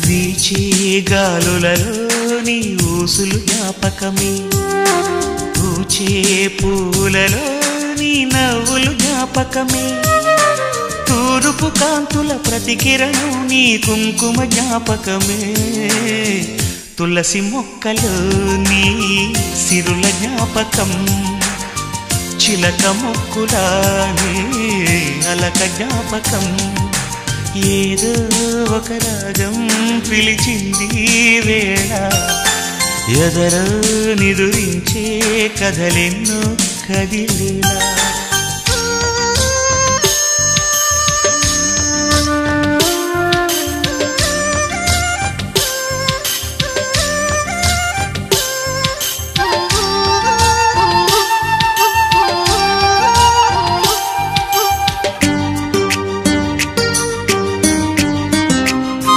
వీచే గాలులలో నీ ఊసులు జ్ఞాపకమే, పూచే పూలలో నీ నవ్వులు జ్ఞాపకమే, తూరుపు కాంతుల ప్రతికిరణం నీ కుంకుమ జ్ఞాపకమే, తులసి మొక్కలో నీ సిరుల జ్ఞాపకం, చిలక మొక్కులానే అలక జ్ఞాపకం, ఏదో ఒక రాగం పిలిచింది వేళ, ఎదరో నిదురించే కథలెన్నో కదిలేలా.